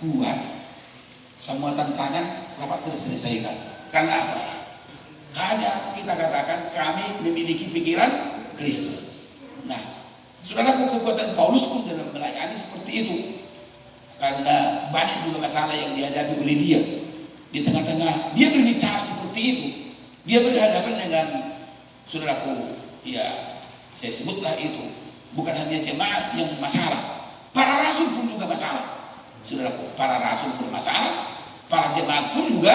kuat, semua tantangan dapat terselesaikan. Karena apa? Hanya kita katakan kami memiliki pikiran Kristus. Nah, saudaraku, kekuatan Paulus pun dalam melayani seperti itu. Karena banyak juga masalah yang dihadapi oleh dia. Di tengah-tengah dia berbicara seperti itu. Dia berhadapan dengan, saudaraku, ya saya sebutlah itu, bukan hanya jemaat yang masalah, para rasul pun juga masalah. Saudaraku, para rasul bermasalah, para jemaat pun juga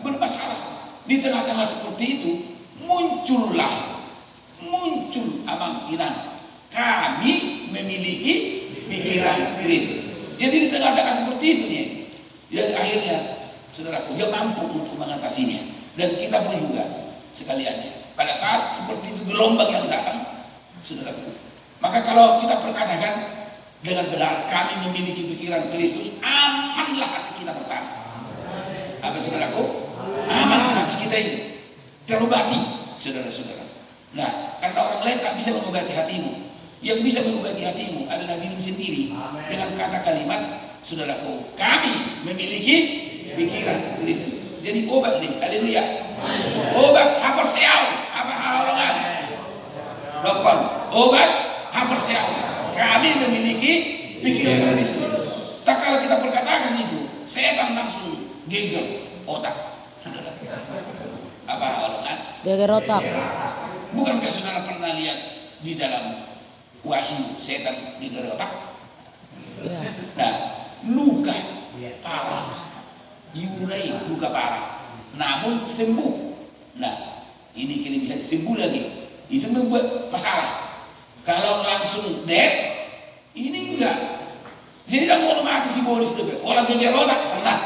bermasalah. Di tengah-tengah seperti itu muncul abang Inan, kami memiliki pikiran Kristus. Jadi di tengah-tengah seperti itu nih, dan akhirnya saudaraku dia mampu untuk mengatasinya. Dan kita pun juga sekaliannya pada saat seperti itu gelombang yang datang, saudaraku, maka kalau kita perkatakan dengan benar kami memiliki pikiran Kristus, amanlah hati kita pertama. Apa saudaraku? Aman hati kita ini terobati, saudara-saudara. Nah, karena orang lain tak bisa mengobati hatimu. Yang bisa mengobati hatimu adalah dirimu sendiri. Dengan kata kalimat, saudaraku, kami memiliki pikiran Kristus. Jadi obat nih, haleluya. Obat hapar seau, apa halangan? Dokon, obat hapar seau. Kami memiliki pikiran Kristus. Tak kalau kita perkatakan itu, setan langsung geger otak. Saudara, apa halangan? Geger otak. Bukankah saudara pernah lihat di dalam Wahyu setan geger otak? Ya. Nah, luka parah, Yurai luka parah, namun sembuh. Nah, ini kini bisa sembuh lagi. Itu membuat masalah. Kalau langsung dead, ini enggak. Jadi orang mati si Boris juga, orang geger otak pernah.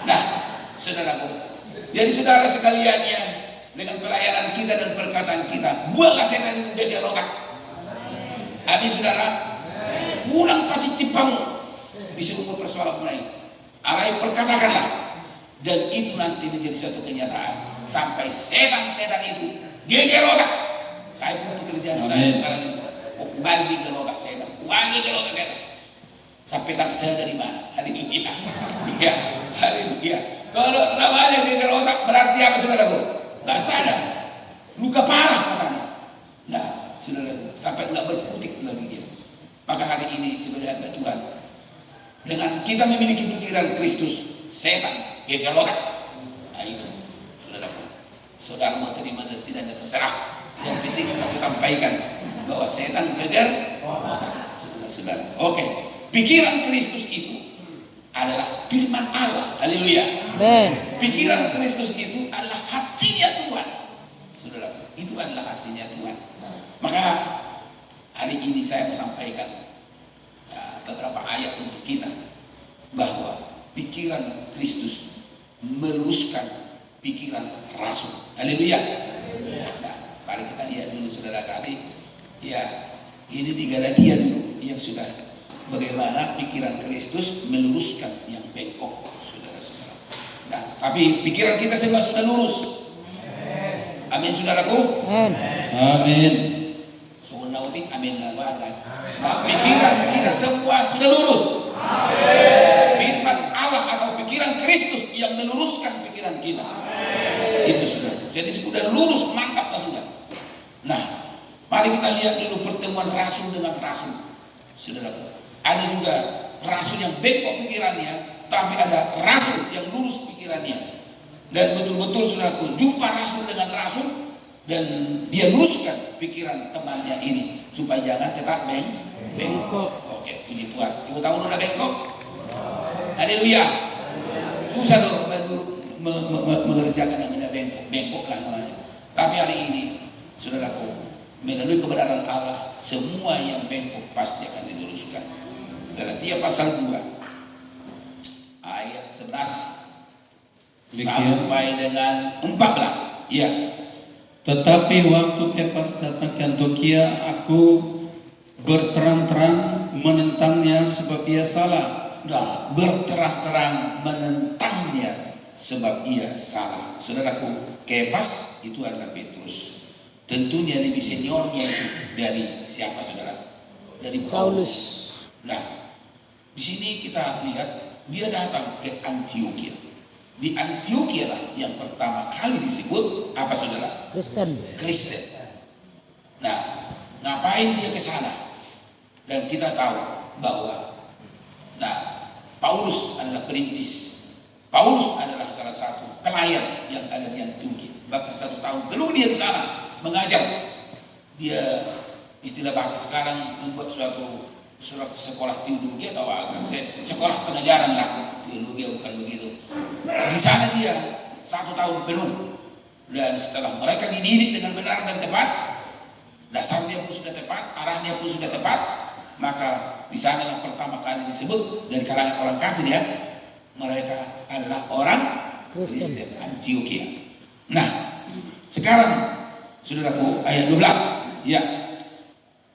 Nah, saudaraku, jadi saudara sekalian ya, dengan pelayanan kita dan perkataan kita, buatlah setan itu geger otak. Amin saudara. Ulang pasti cipamu disuruh persoalan mulai. Arai perkatakanlah, dan itu nanti menjadi suatu kenyataan sampai setan-setan itu geger otak. Saya pun pekerjaan saya sekarang ini, bagi geger otak setan, bagi geger otak setan. Sampai saya dari mana? Haleluya. Ya, haleluya. Kalau namanya geger otak berarti apa saudaraku? Gak sadar, luka parah katanya. Nah, saudara, sampai nggak berkutik lagi dia. Maka hari ini sebenarnya Tuhan, dengan kita memiliki pikiran Kristus, setan geger otak. Nah itu, saudaraku, saudara mau terima dan tidaknya terserah. Yang penting kita sampaikan bahwa setan geger otak, saudara-saudara. Oke, pikiran Kristus itu adalah firman Allah. Haleluya. Amen. Pikiran Kristus itu adalah hatinya Tuhan. Saudara, itu adalah hatinya Tuhan. Maka hari ini saya mau sampaikan beberapa ayat untuk kita, bahwa pikiran Kristus meluruskan pikiran rasul. Haleluya. Nah, mari kita lihat dulu saudara kasih. Ya, ini di Galatia dulu yang sudah bagaimana pikiran Kristus meluruskan yang bengkok, saudara-saudara. Nah, tapi pikiran kita semua sudah lurus. Amin, saudaraku. Amen. Amin. Sunautik amin lah. Nah, pikiran kita semua sudah lurus. Amin. Firman Allah atau pikiran Kristus yang meluruskan pikiran kita. Itu sudah. Jadi sudah lurus, mantap lah sudah. Nah, mari kita lihat dulu pertemuan rasul dengan rasul, saudaraku. Ada juga rasul yang bengkok pikirannya, tapi ada rasul yang lurus pikirannya. Dan betul-betul saudaraku, jumpa rasul dengan rasul, dan dia luruskan pikiran temannya ini supaya jangan tetap bengkok. Oke, puji Tuhan. Ibu tahu udah bengkok? Haleluya. Susah loh mengerjakan yang tidak bengkok lah namanya. Tapi hari ini, saudaraku, melalui kebenaran Allah, semua yang bengkok pasti akan diluruskan. Galatia pasal 2 ayat 11 sampai dengan 14. Ya. Tetapi waktu Kepas datang ke Antiokhia, aku berterang-terang menentangnya sebab ia salah. Nah, berterang-terang menentangnya sebab ia salah. Saudaraku, Kepas itu adalah Petrus. Tentunya lebih seniornya itu dari siapa saudara? Dari Paulus. Nah, di sini kita lihat dia datang ke Antioquia. Di Antioquia lah yang pertama kali disebut apa saudara? Kristen. Nah, ngapain dia ke sana? Dan kita tahu bahwa Paulus adalah perintis. Paulus adalah salah satu pelayan yang ada di Antioquia. Bahkan 1 tahun penuh dia di sana mengajar. Dia istilah bahasa sekarang membuat suatu sekolah teologi atau sekolah pengajaran lah. Teologi bukan begitu. Di sana dia 1 tahun penuh. Dan setelah mereka dididik dengan benar dan tepat, dasarnya pun sudah tepat, arahnya pun sudah tepat, maka di sanalah pertama kali disebut dari kalangan orang kafir ya, mereka adalah orang Kristen Antioquia. Nah, sekarang saudaraku ayat 12 ya.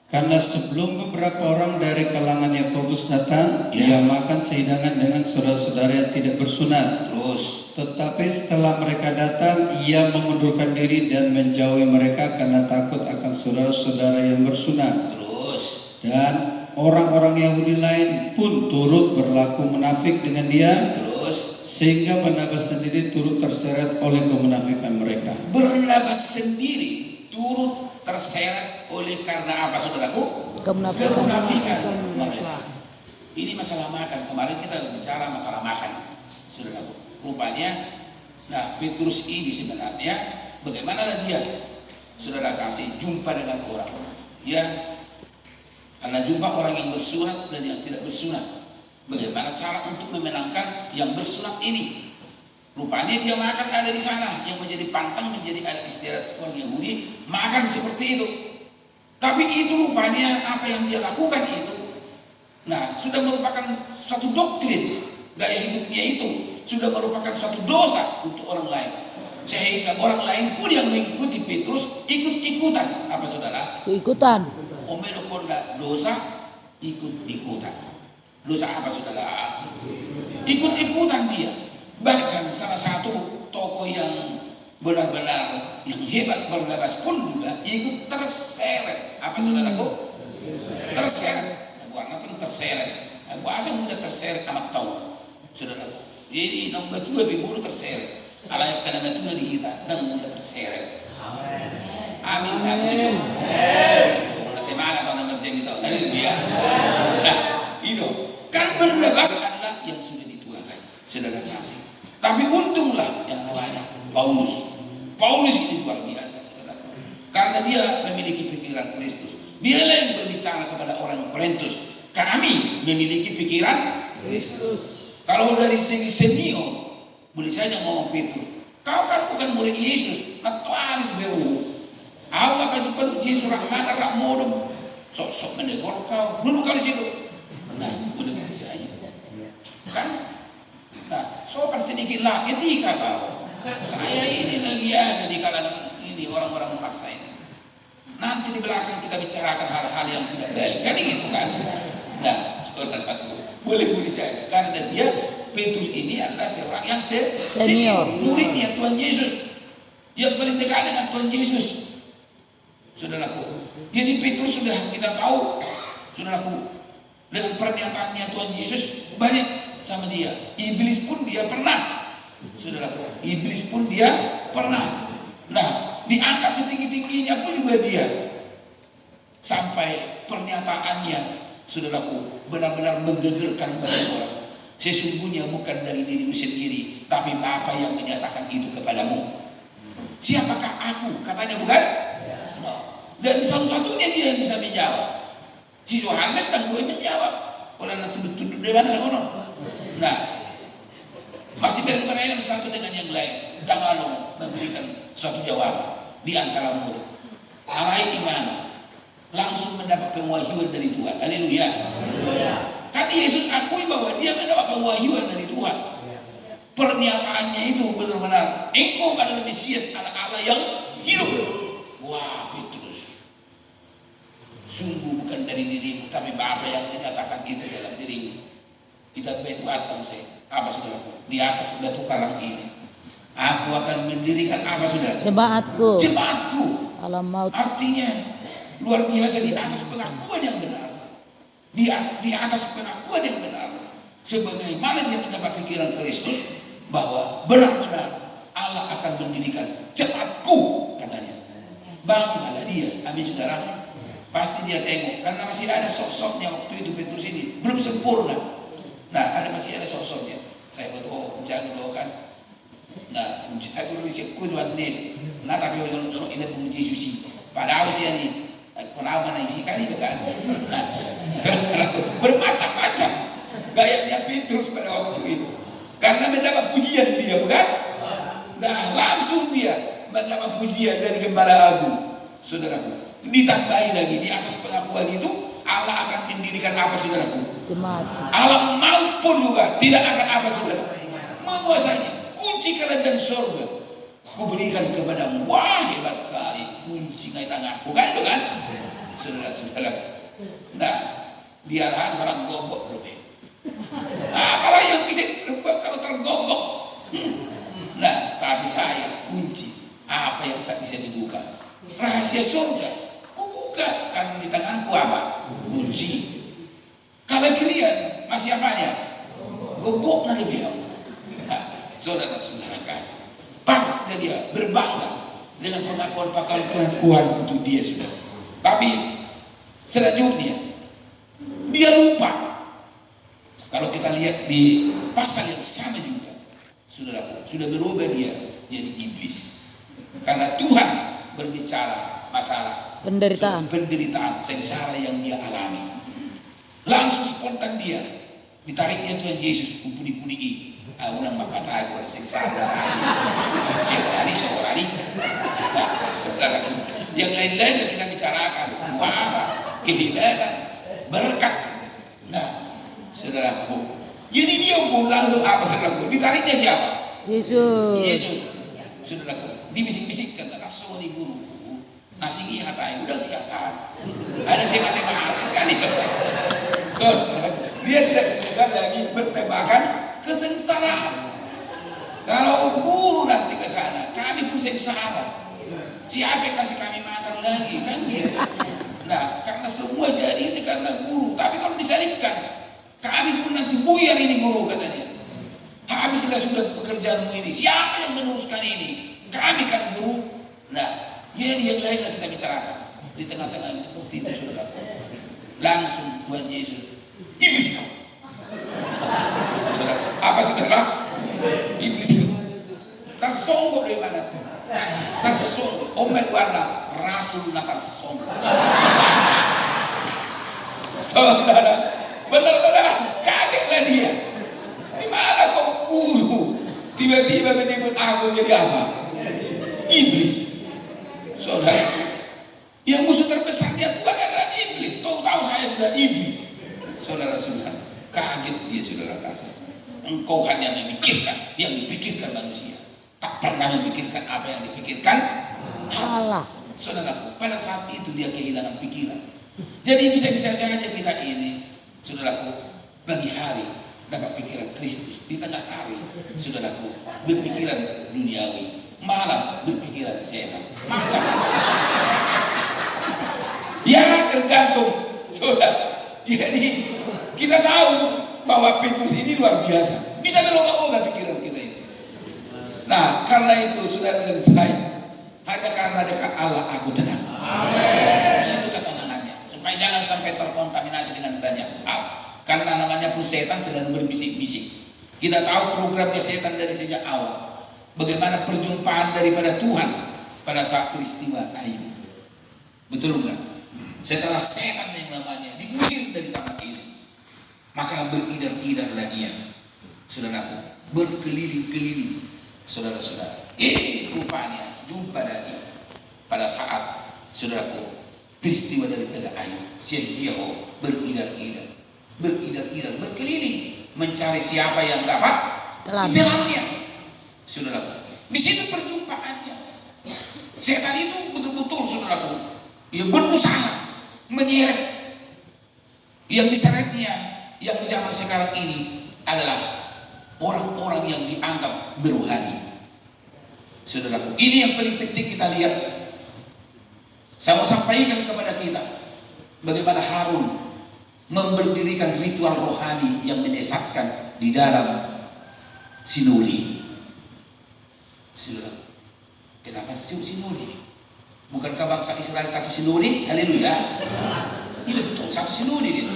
Karena sebelum beberapa orang dari kalangan Yakobus datang, ia makan sehidangan dengan saudara-saudara yang tidak bersunat. Terus, tetapi setelah mereka datang, ia mengundurkan diri dan menjauhi mereka karena takut akan saudara-saudara yang bersunat. Terus, dan orang-orang Yahudi lain pun turut berlaku munafik dengan dia. Terus, sehingga Barnabas sendiri turut terseret oleh kemunafikan mereka. Barnabas sendiri turut terseret oleh karena apa saudaraku? Kemunafikan mereka. Ini masalah makan. Kemarin kita bicara masalah makan, saudaraku. Rupanya, Petrus ini sebenarnya bagaimana dia, saudara kasih jumpa dengan orang, ya, karena jumpa orang yang bersunat dan yang tidak bersunat. Bagaimana cara untuk memenangkan yang bersunat ini? Rupanya dia makan ada di sana, yang menjadi pantang, menjadi istiadat orang Yahudi, makan seperti itu. Tapi itu rupanya apa yang dia lakukan itu, sudah merupakan suatu doktrin, gaya hidupnya itu sudah merupakan suatu dosa untuk orang lain. Sehingga orang lain pun yang mengikuti Petrus ikut-ikutan. Apa saudara? Ikutan. Omero konda dosa, ikut-ikutan. Dosa apa saudara? Ikut-ikutan dia. Bahkan salah satu tokoh yang benar-benar yang hebat, Barnabas pun juga ikut terseret. Apa saudaraku? Terseret. Warna pun terseret. Aku asal mudah terseret amat tahu, saudaraku. Jadi nomor 2 biburu terseret. Alay karena batu di kita dan mudah terseret. Amin. Amin. Soalnya semangat kalau nomor jam itu. Haleluya. Itu kan Barnabas adalah yang sudah dituakan, saudara kasih. Tapi untunglah yang namanya Paulus. Paulus ini luar biasa, saudara. Karena dia memiliki pikiran Kristus. Dia yang berbicara kepada orang Korintus. Kami memiliki pikiran Kristus. Kalau dari segi senior, boleh saja ngomong Petrus, kau kan bukan murid Yesus, natuan itu beru. Aku apa itu perlu Yesus rahmat rak modom, sok-sok menegor kau dulu kali situ. Boleh saja. Kan? Sopan sedikit lah ketika kau. Saya ini lagi ada di kalangan ini orang-orang masa ini. Nanti di belakang kita bicarakan hal-hal yang tidak baik, kan gitu kan? Saudaraku, boleh saja. Karena dia Petrus ini adalah seorang yang senior, muridnya Tuhan Yesus, yang paling dekat dengan Tuhan Yesus, saudaraku. Jadi Petrus sudah kita tahu, saudaraku, dengan pernyataannya Tuhan Yesus banyak sama dia. Iblis pun dia pernah, saudaraku. Iblis pun dia pernah. Diangkat setinggi-tingginya pun juga dia. Sampai pernyataannya, saudaraku, benar-benar menggegerkan banyak orang. Sesungguhnya bukan dari dirimu sendiri, tapi Bapa yang menyatakan itu kepadamu. Siapakah aku? Katanya bukan? Dan satu-satunya dia yang bisa menjawab. Si Yohanes dan gue menjawab. Orang tunduk-tunduk di mana sana? Masih berperang satu dengan yang lain. Dan lalu memberikan suatu jawaban di antara murid. Alai iman, langsung mendapat pewahyuan dari Tuhan. Haleluya. Kan Yesus akui bahwa dia mendapat pewahyuan dari Tuhan. Pernyataannya itu benar-benar, engkau adalah Mesias, anak Allah yang hidup. Wah, Petrus, sungguh bukan dari dirimu, tapi Bapa yang menyatakan itu dalam dirimu. Kita berbuat apa saudaraku? Di atas batu karang ini, aku akan mendirikan apa saudara? Jemaatku. Alam maut. Artinya luar biasa, di atas pengakuan yang benar. Di atas pengakuan yang benar, sebagaimana dia mendapat pikiran Kristus bahwa benar-benar Allah akan mendirikan jemaatku, katanya. Banggalah dia, amin saudara. Pasti dia tengok, karena masih ada sosoknya waktu itu Petrus ini belum sempurna. Nah, masih ada sosoknya. Saya berdoa, jago doakan. Nah, aku dulu siap kuduan des. Nah, tapi orang ini pun Yesus. Padahal sih ini, kenapa mana isi kali itu kan? Nah, saudara, bermacam-macam gayanya Petrus pada waktu itu. Karena mendapat pujian dia, bukan? Nah, langsung dia mendapat pujian dari Gembala Agung, saudaraku. Ditambahi lagi di atas pengakuan itu, Allah akan mendirikan apa, saudaraku? Jemaat. Alam maut pun juga tidak akan apa, saudara? Menguasainya. Kunci kerajaan surga kuberikan kepadamu. Wah, hebat kali kunci di tanganku, kan itu kan? Saudara-saudara. Nah, biar orang gobok loh. Apalah yang bisa kalau tergobok? Nah, tapi saya kunci apa yang tak bisa dibuka? Rahasia surga kubuka, kan di tanganku apa? Kunci. Kalau kalian masih apanya? Gobok nanti biar. Nah, saudara-saudara kasih. Pasti dia berbangga dengan pengakuan untuk dia sudah. Tapi selanjutnya dia lupa. Kalau kita lihat di pasal yang sama juga, saudara, sudah berubah dia jadi iblis. Karena Tuhan berbicara masalah penderitaan sengsara yang dia alami. Langsung spontan dia ditariknya Tuhan Yesus puni-puni. Ulang makata aku sengsara saya. Seorang. Nah, saudara, yang lain-lain yang kita bicarakan, puasa, kehilangan, berkat. Nah, saudaraku, jadi dia pun langsung apa, saudaraku? Ditariknya siapa? Yesus. Saudaraku, dibisik-bisikkan langsung di guru. Nasi ini hatai udah siatan. Ada tema-tema asing kali. Saudara, dia tidak suka lagi bertemakan kesengsaraan. Kalau guru nanti ke sana, kami pun sengsara. Siapa yang kasih kami makan lagi, kan gitu. Nah, karena semua jadi ini karena guru. Tapi kalau disalibkan, kami pun nanti buyar ini guru, katanya. Habis sudah pekerjaanmu ini, siapa yang meneruskan ini? Kami kan guru. Nah, jadi yang lain yang kita bicarakan di tengah-tengah yang seperti itu, saudara. Langsung Tuhan Yesus, iblis kau. Saudara, apa saudara? Iblis kau. Tersonggok dari mana? Tersonggok. Omek warna Rasul Natal tersonggok. Saudara, benar-benar kagetlah dia. Di mana kau guru? Tiba-tiba menyebut aku jadi apa? Iblis. Saudara, yang musuh terbesarnya Tuhan adalah iblis. Tahu saya sudah iblis. Saudara-saudara, kaget dia, saudara kasih. Engkau hanya memikirkan yang dipikirkan manusia, tak pernah memikirkan apa yang dipikirkan Allah. Saudaraku, pada saat itu dia kehilangan pikiran. Jadi bisa-bisa saja kita ini, saudaraku, bagi hari dapat pikiran Kristus, di tengah hari, saudaraku, berpikiran duniawi, malam berpikiran setan. Macam ya tergantung, saudara. Jadi kita tahu bahwa Petrus ini luar biasa, bisa berubah-ubah pikiran kita ini. Nah, karena itu saudara dan saya, hanya karena dekat Allah aku tenang. Amin. Situ ketenangannya, supaya jangan sampai terkontaminasi dengan banyak hal. Karena namanya pun setan sedang berbisik-bisik. Kita tahu programnya setan dari sejak awal. Bagaimana perjumpaan daripada Tuhan pada saat peristiwa Ayub. Betul enggak? Setelah setan yang namanya diusir dari tanah ini, maka beridar-idar lagi ya, saudaraku, berkeliling-keliling, saudara-saudara. Rupanya jumpa lagi pada saat, saudaraku, peristiwa daripada Ayub. Dia beridar-idar, berkeliling, mencari siapa yang dapat ditelannya. Saudaraku, di situ perjumpaannya. Setan itu betul-betul, saudaraku, ia berusaha menyeret. Yang diseretnya, yang di zaman sekarang ini adalah orang-orang yang dianggap berohani. Saudaraku, ini yang paling penting kita lihat. Saya mau sampaikan kepada kita bagaimana Harun memberdirikan ritual rohani yang menyesatkan di dalam sinode. Saudara, kenapa sinode? Bukankah bangsa Israel satu sinode? Haleluya. Itu satu sinode dia.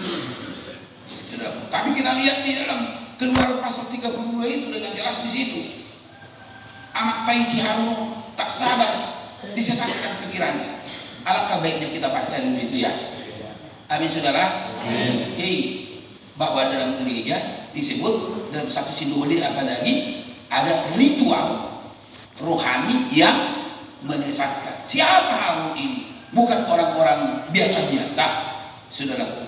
Saudara, tapi kita lihat di dalam Keluaran pasal 32 itu dengan jelas di situ. Anak Taisi Harun tak sabar disesatkan pikirannya. Alangkah baiknya kita baca dulu itu ya. Amin saudara. Amin. Bahwa dalam gereja disebut dalam satu sinode apalagi ada ritual rohani yang menyesatkan. Siapa Harun ini? Bukan orang-orang biasa-biasa, saudaraku.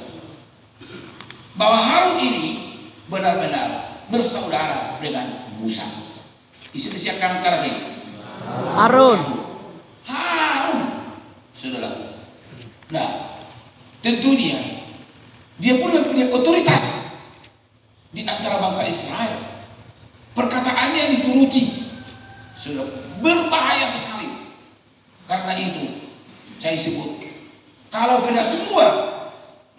Bahwa Harun ini benar-benar bersaudara dengan Musa. Isi-isi akan lagi. Harun, saudaraku. Nah, tentunya dia pun punya otoritas di antara bangsa Israel. Perkataannya dituruti. Sudah berbahaya sekali. Karena itu saya sebut, kalau penatua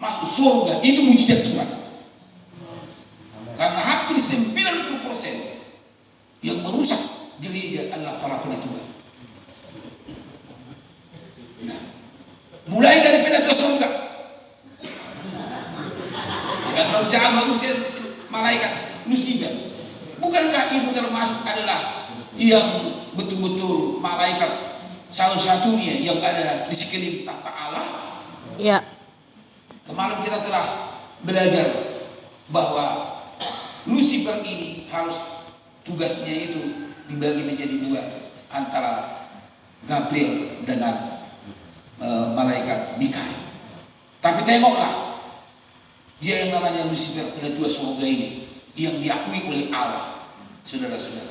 masuk surga itu mujizat Tuhan. Karena hampir 90% yang merusak gereja adalah para penatua. Nah, mulai dari penatua surga. Kalau jago malaikat Lucifer, bukankah itu termasuk adalah yang betul-betul malaikat satu-satunya yang ada di sekeliling tahta Allah? ya, Kemarin kita telah belajar bahwa Lucifer ini harus tugasnya itu dibagi menjadi dua antara Gabriel dengan malaikat Mikael. Tapi tengoklah, dia yang namanya Lucifer, penatua surga ini yang diakui oleh Allah, saudara-saudara.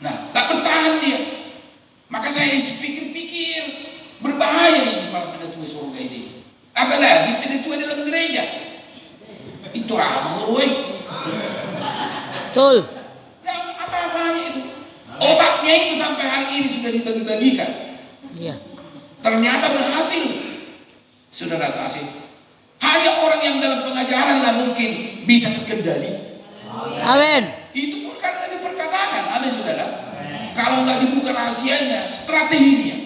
Nah, gak bertahan dia. Maka saya pikir-pikir berbahaya ini para penatua surga ini. Apalagi penatua dalam gereja. Itu ramah orang. betul. Nah, apa-apanya itu. Otaknya itu sampai hari ini sudah dibagi-bagikan. Iya. Ternyata berhasil. Saudara kasih. Hanya orang yang dalam pengajaran lah mungkin bisa terkendali. Amin. Itu pun karena diperkatakan. Amin saudara. Kalau nggak dibuka rahasianya, strateginya.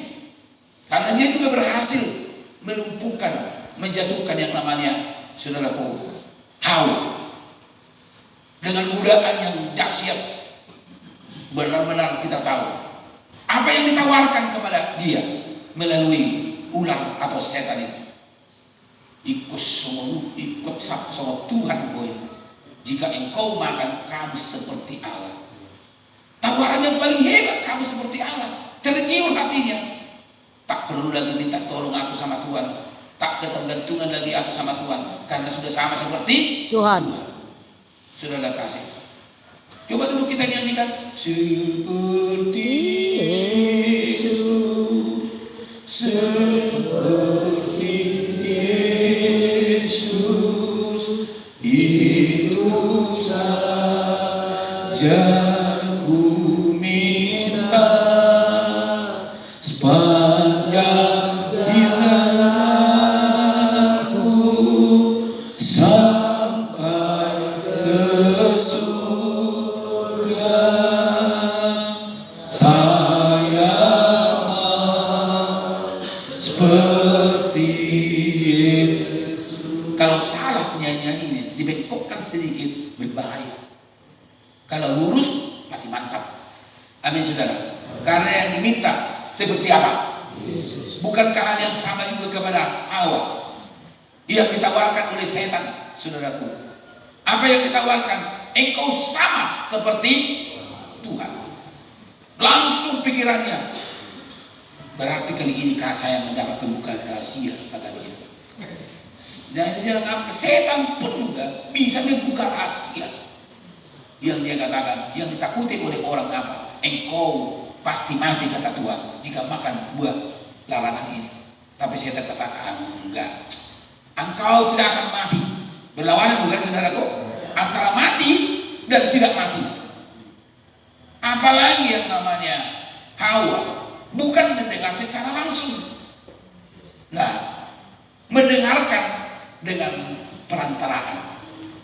Karena dia juga berhasil melumpuhkan, menjatuhkan yang namanya saudaraku Hawa. Dengan godaan yang dahsyat. Benar-benar kita tahu apa yang ditawarkan kepada dia melalui ular atau setan itu. Ikut sama Tuhan boy. Jika engkau makan, kamu seperti Allah. Tawaran yang paling hebat, kamu seperti Allah. Tergiur hatinya. Tak perlu lagi minta tolong aku sama Tuhan. Tak ketergantungan lagi aku sama Tuhan. Karena sudah sama seperti Tuhan. Saudara kasih. Coba dulu kita nyanyikan. Seperti Yesus. Seperti Yesus. Itu saja ku minta sepanjang hidupku sampai ke surga. Saya mau seperti kalau salah nyanyian ini dibengkokkan sedikit berbahaya. Kalau lurus masih mantap. Amin saudara. Karena yang diminta seperti apa? Bukankah hal yang sama juga kepada Hawa yang ditawarkan oleh setan, saudaraku? Apa yang ditawarkan? Engkau sama seperti Tuhan. Langsung pikirannya. Berarti kali ini saya mendapat pembukaan rahasia, kata dia. Dan setan pun juga bisa membuka rahasia yang dia katakan, yang ditakuti oleh orang apa? Engkau pasti mati, kata Tuhan, jika makan buah larangan ini. Tapi setan katakan enggak, engkau tidak akan mati. Berlawanan bukan saudaraku? Antara mati dan tidak mati. Apalagi yang namanya Hawa bukan mendengar secara langsung. Nah, mendengarkan dengan perantaraan.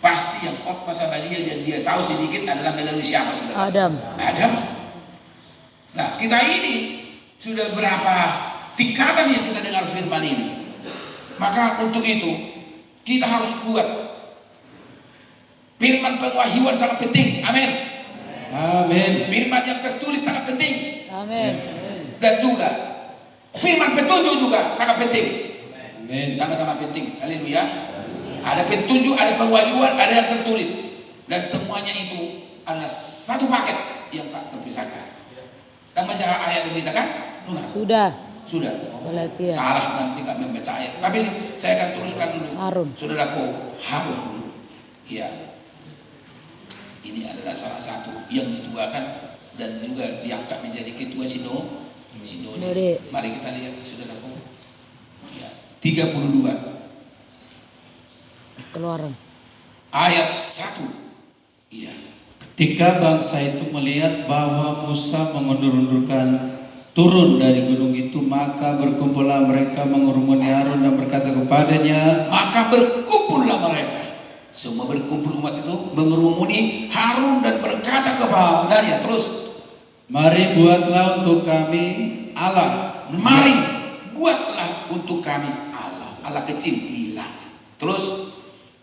Pasti yang khotbah sama dia tahu sedikit adalah melalui siapa, saudara? Adam. Nah, kita ini sudah berapa tingkatan yang kita dengar firman ini. Maka untuk itu kita harus kuat. Firman pengwahyuan sangat penting. Amin. Amin. Firman yang tertulis sangat penting. Amin. Dan juga firman petunjuk juga sangat penting. Amin. Sama-sama penting. Haleluya. Ada petunjuk, ada pengwahyuan, ada yang tertulis. Dan semuanya itu adalah satu paket yang tak terpisahkan. Dan baca ayat yang beritakan? Sudah. Oh, Galatia. salah nanti nggak membaca ayat. Tapi saya akan teruskan dulu. Harun. Saudaraku, Harun dulu. Ya. Ini adalah salah satu yang dituakan dan juga diangkat menjadi ketua Sinode. Mari kita lihat, saudaraku. Ya. 32. Keluaran. Ayat 1. Iya. Ketika bangsa itu melihat bahwa Musa mengundur-undurkan turun dari gunung itu, maka berkumpullah mereka mengurumuni Harun dan berkata kepadanya. Maka berkumpullah mereka. Semua berkumpul umat itu mengurumuni Harun dan berkata kepadanya. Terus. Mari buatlah untuk kami Allah. Mari buatlah untuk kami Allah. Allah kecil hilang. Terus.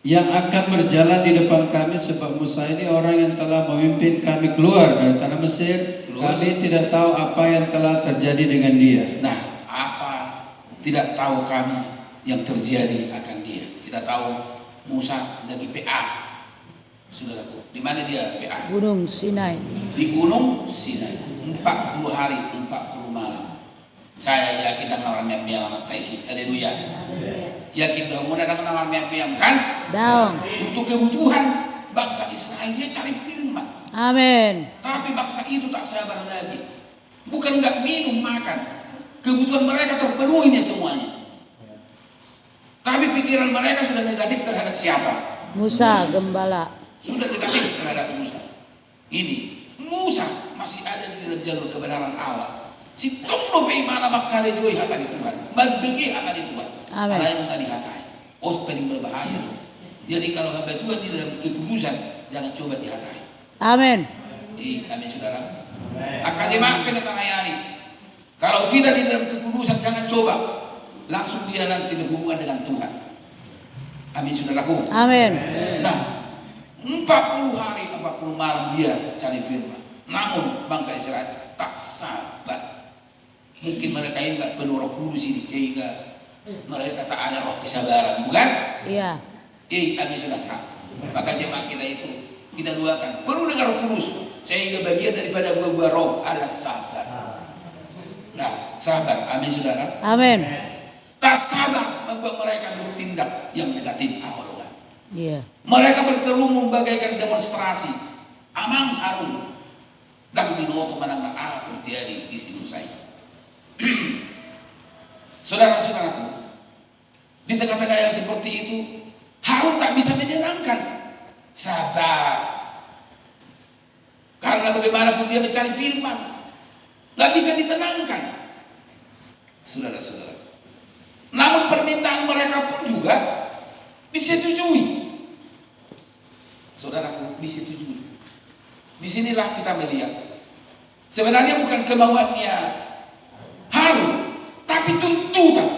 Yang akan berjalan di depan kami, sebab Musa ini orang yang telah memimpin kami keluar dari tanah Mesir. Terus, kami tidak tahu apa yang telah terjadi dengan dia. Nah, apa tidak tahu kami yang terjadi akan dia. Kita tahu Musa lagi PA. Saudaraku, di mana dia PA? Gunung Sinai. Di Gunung Sinai. 40 hari, 40 malam. Saya yakin dan orang yang taisi. Haleluya. Yakin dah mudah dengan orang yang kan? Daun. Untuk kebutuhan bangsa Israel dia cari firman. Amin. Tapi bangsa itu tak sabar lagi. Bukan enggak minum makan. Kebutuhan mereka terpenuhi semuanya. Tapi pikiran mereka sudah negatif terhadap siapa? Musa gembala. Sudah negatif terhadap Musa. Ini Musa masih ada di dalam jalur kebenaran Allah. Si tunggu bagaimana bakal joi hatani Tuhan. Berbagi hatani Tuhan. Amin. Ada yang enggak dihatai. Oh, paling berbahaya loh. Jadi kalau hamba Tuhan di dalam kekudusan, jangan coba dihatai. Amin. Amin saudara. Akan jemaah penetangayani. Kalau kita di dalam kekudusan, jangan coba. Langsung dia nanti berhubungan dengan Tuhan. Amin saudaraku. Amin. Nah, 40 hari 40 malam dia cari firman. Namun bangsa Israel tak sabar. Mungkin mereka ini enggak penuh Roh Kudus ini sehingga mereka tak ada roh kesabaran, bukan? Iya. Amin saudara. Maka jemaah kita itu kita doakan perlu dengan Roh Kudus sehingga bagian daripada buah-buah roh adalah sabar. Nah, sabar. Amin saudara. Amin. Tak sabar membuat mereka bertindak yang negatif awal-awal. Iya. Mereka berkerumun bagaikan demonstrasi. Amang Harun dan binoto menang terjadi di Sinusai. Saudara-saudaraku, di tengah-tengah yang seperti itu, Harun tak bisa menyenangkan. Sabar. Karena bagaimanapun dia mencari firman, gak bisa ditenangkan. Saudara-saudara. Namun permintaan mereka pun juga disetujui. Saudaraku, disetujui. Disinilah kita melihat sebenarnya bukan kemauannya Harun, tapi tuntutan.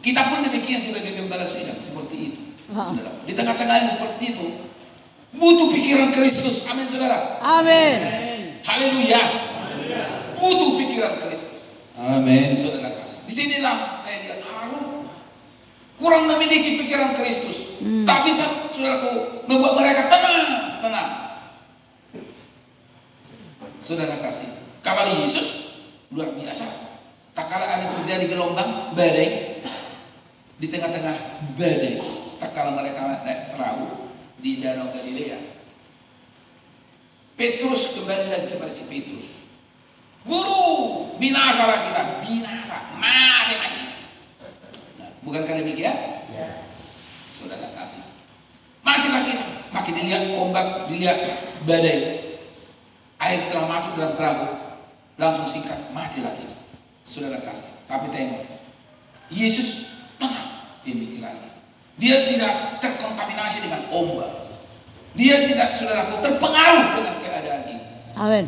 Kita pun demikian sebagai gembala sidang seperti itu. Saudara, di tengah-tengah yang seperti itu butuh pikiran Kristus. Amin saudara. Amin. Haleluya. Butuh pikiran Kristus. Amin. Saudara kasih. Disinilah saya lihat Harun kurang memiliki pikiran Kristus. Tak bisa saudaraku membuat mereka tenang. Saudara kasih. Kalau Yesus luar biasa. Tak kala ada terjadi gelombang badai di tengah-tengah badai. Tak kala mereka naik perahu di Danau Galilea. Petrus kembali lagi kepada si Petrus. Guru, binasalah kita, binasa, mati lagi. Nah, bukankah demikian? Saudara kasih. Matilah kita. Makin dilihat ombak, dilihat badai. Air telah masuk dalam perahu. Langsung singkat, matilah kita. Saudara kasih. Tapi tengok, Yesus tenang di pikirannya. Dia tidak terkontaminasi dengan ombak. Dia tidak, saudaraku, terpengaruh dengan keadaan ini. Amin.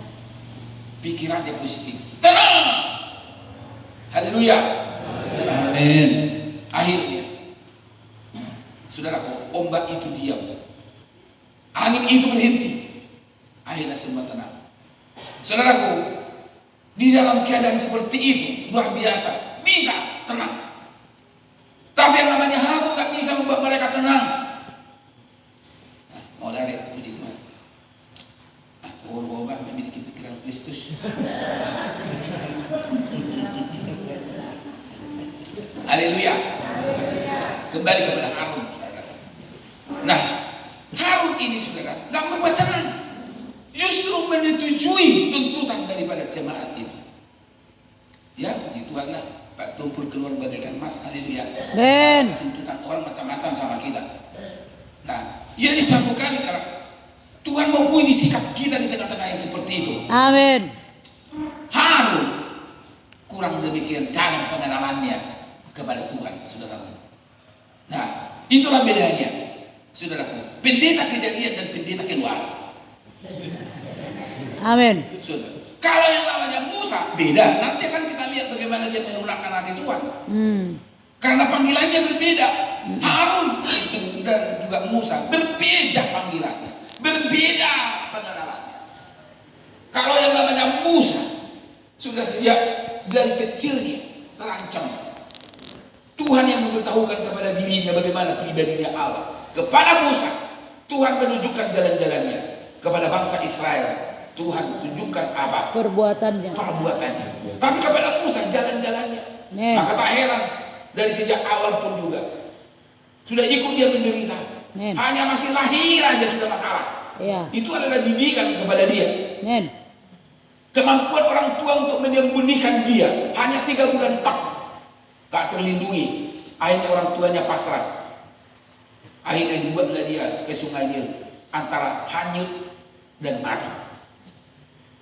Pikiran dia positif. Tenang. Haleluya. Tenang. Amin. Akhirnya, saudaraku, ombak itu diam. Angin itu berhenti. Akhirnya semua tenang. Saudaraku, di dalam keadaan seperti itu luar biasa, bisa tenang. Tapi yang namanya Harun gak bisa membuat mereka tenang. Nah, mau dari puji Tuhan. Aku berubah memiliki pikiran Kristus. Haleluya. Kembali kepada Harun, saudara. Nah, Harun ini, saudara, gak membuat tenang. Justru menyetujui tuntutan daripada jemaat itu. Ya, puji Tuhan lah. Pak tumpul keluar bagaikan emas. Haleluya. Amin. Tuntutan orang macam-macam sama kita. Nah, jadi satu kali kalau Tuhan mau uji sikap kita di tengah-tengah yang seperti itu. Amin. Harun kurang demikian dalam pengenalannya kepada Tuhan, saudara. Nah, itulah bedanya, saudaraku. Pendeta kejadian dan pendeta keluar. Amin. Saudara. Kalau yang namanya Musa beda. Nanti akan kita lihat bagaimana dia menunjukkan hati Tuhan. Karena panggilannya berbeda. Harun itu dan juga Musa berbeda panggilannya, berbeda pengenalannya. Kalau yang namanya Musa sudah sejak dari kecilnya terancam. Tuhan yang memberitahukan kepada dirinya bagaimana pribadinya Allah. Kepada Musa Tuhan menunjukkan jalan-jalannya. Kepada bangsa Israel Tuhan tunjukkan apa? Perbuatannya. Tapi kepada Musa jalan-jalannya. Amen. Maka tak heran dari sejak awal pun juga sudah ikut dia menderita. Amen. Hanya masih lahir aja sudah masalah. Iya. Itu adalah didikan kepada dia. Amin. Kemampuan orang tua untuk menyembunyikan dia hanya 3 bulan tak, gak terlindungi. Akhirnya orang tuanya pasrah. Akhirnya dibuatlah dia ke sungai Nil antara hanyut dan mati.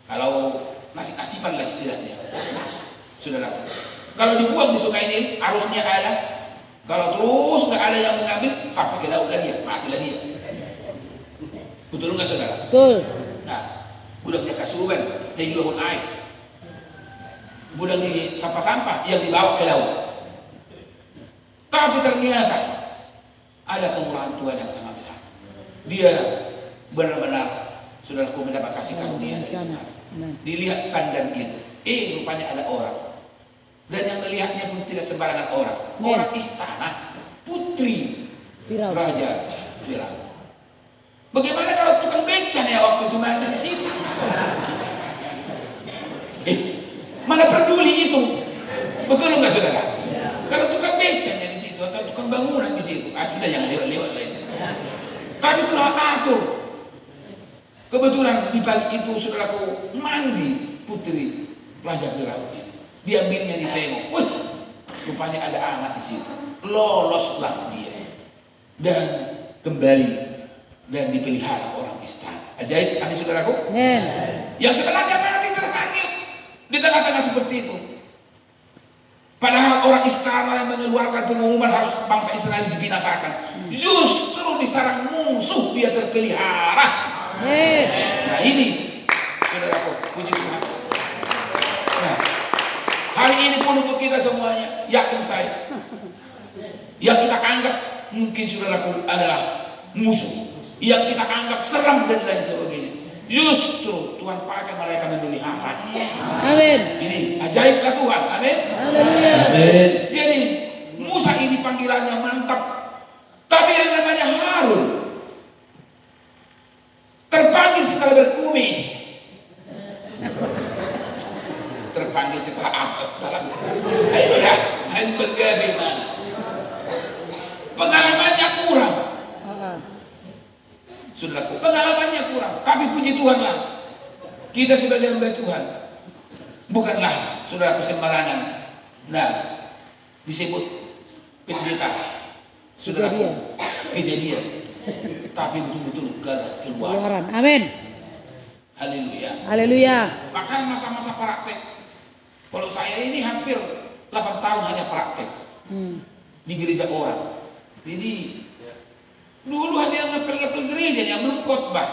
Kalau nasib-nasiban lah setidaknya, saudara. Kalau dibuang di sungai Nil, arusnya ada. Kalau terus nggak ada yang mengambil, sampai ke laut lah dia, matilah dia. Betul nggak, saudara? Betul. Nah, budaknya Kasuban, yang jual air. Budak di sampah-sampah yang dibawa ke laut. Tapi ternyata ada kemurahan Tuhan yang sangat besar. Dia benar-benar, saudaraku, mendapat kasih karunia dari Tuhan. Dilihat pandan itu, rupanya ada orang. Dan yang melihatnya pun tidak sembarangan orang. Orang istana, putri Raja Firaun. Bagaimana kalau tukang beca ya waktu itu mandi di situ? Mana peduli itu? Betul nggak, saudara? Kalau tukang becanya di situ atau tukang bangunan di situ, sudah yang lewat-lewat lah itu. Tapi itulah atur. Kebetulan di balik itu, saudaraku, mandi putri Raja Firaun. Diambilnya, ditengok. Wih, rupanya ada anak di situ. Loloslah dia dan kembali dan dipelihara orang istana. Ajaib, amin, saudaraku. Amin. Yang sebenarnya mati terhanyut di tengah-tengah seperti itu. Padahal orang istana yang mengeluarkan pengumuman harus bangsa Israel dibinasakan, justru di sarang musuh dia terpelihara. Amin. Nah ini, saudaraku, puji Tuhan. Nah, hari ini pun untuk kita semuanya, yakin saya, yang kita anggap mungkin, saudaraku, adalah musuh, yang kita anggap seram dan lain sebagainya, justru Tuhan pakai mereka memelihara. Amin. Ini ajaiblah Tuhan. Amin. Haleluya. Amin. Jadi Musa ini panggilannya mantap, tapi yang namanya Harun terpanggil setelah berkumis. Terpanggil setelah apa? Setelah ayo dah, ayo bagaimana? Pengalamannya kurang. Saudaraku, pengalamannya kurang. Tapi puji Tuhan lah, kita sebagai hamba Tuhan bukanlah, saudaraku, sembarangan. Nah, disebut pendeta, saudaraku, kejadian. Tapi betul-betul keluaran. Amin. Haleluya. Haleluya. Bahkan masa-masa praktek. Kalau saya ini hampir 8 tahun hanya praktek di gereja orang. Jadi dulu hanya ngepel-ngepel gerejanya, belum khotbah.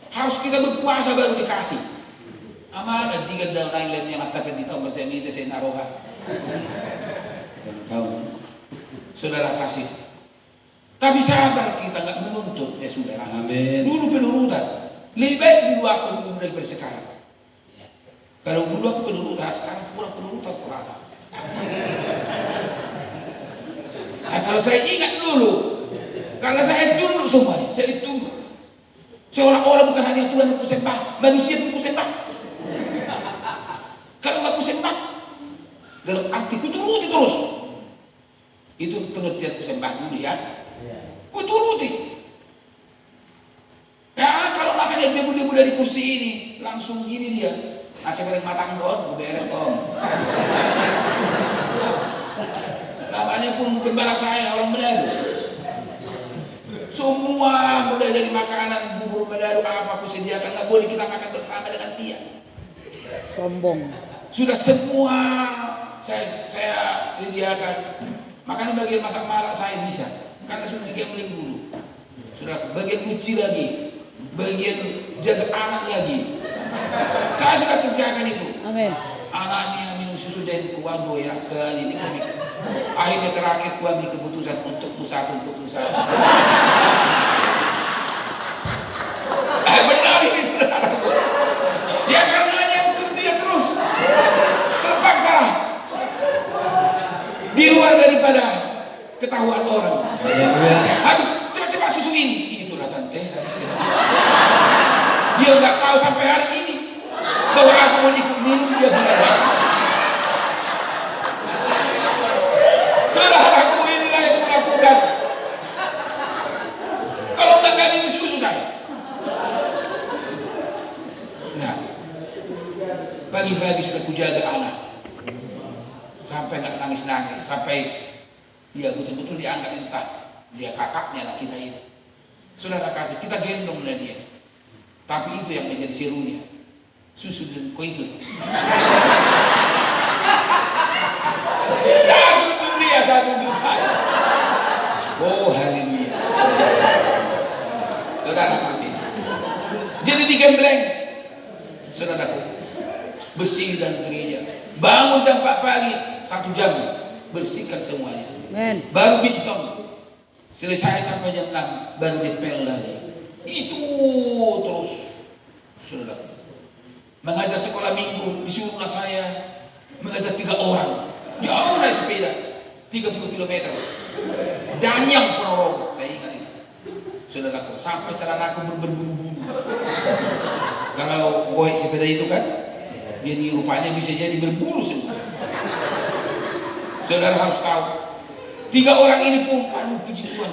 Harus kita berpuasa baru dikasih. Amanah 3 daun lainnya matapin di tahun bertemu itu saya naroha. Saudara kasih. Tapi sabar, kita nggak menuntut ya saudara. Amin. Dulu penurutan. Lebih baik dulu aku dulu daripada sekarang. Kalau dulu aku penurutan, sekarang kurang penurutan kurasa. Nah, kalau saya ingat dulu, karena saya tunduk semuanya, saya tunduk. Seolah-olah bukan hanya Tuhan yang kusembah, manusia pun kusembah. Kalau nggak kusembah, dalam arti kuturuti terus. Itu pengertian kusembah dulu ya. Kuturuti. Ya kalau namanya debu-debu dari kursi ini, langsung gini dia. Asal bareng matang doang, bereng om. Namanya pun gembala saya orang Manado. Semua mulai dari makanan bubur Manado apa aku sediakan, nggak boleh kita makan bersama dengan dia. Sombong. Sudah semua saya sediakan. Makanan bagian masak malak saya bisa, karena sudah digambling dulu. Sudah bagian cuci lagi, bagian jaga anak lagi. Saya sudah kerjakan itu. Amin. Anaknya minum susu dan kuat goyah kali ini komik. Akhirnya terakhir ku ambil keputusan untuk satu. Benar ini saudaraku. Ya karenanya untuk dia terus terpaksa di luar daripada ketahuan orang. Habis cepat-cepat susu ini. Itulah tante habis cepat. Dia nggak tahu sampai hari ini bahwa aku mau ikut minum dia belajar. Saudaraku, inilah yang kulakukan. Kalau nggak minum susu saya. Nah, pagi-pagi sudah kujaga anak sampai nggak nangis-nangis, sampai dia betul-betul diangkat entah dia kakaknya lah kita ini. Saudara kasih, kita gendong lah dia. Tapi itu yang menjadi serunya. Susu dan koi itu. Satu untuk dia, satu untuk saya. Oh haleluya. Saudara kasih. Jadi digembleng. Saudaraku, bersih dan gereja. Bangun jam 4 pagi, 1 jam bersihkan semuanya. Amin. Baru biskom. Selesai sampai jam 6 baru dipel lagi. Itu terus. Saudara. Mengajar sekolah minggu disuruhlah saya mengajar 3 orang. Jauh naik sepeda 30 km. Danyang Ponorogo, saya ingat itu. Saudaraku, sampai celanaku berbulu-bulu. Kalau goyek sepeda itu kan, jadi rupanya bisa jadi berbulu semua. Saudara harus tahu, 3 orang ini pun, aduh puji Tuhan,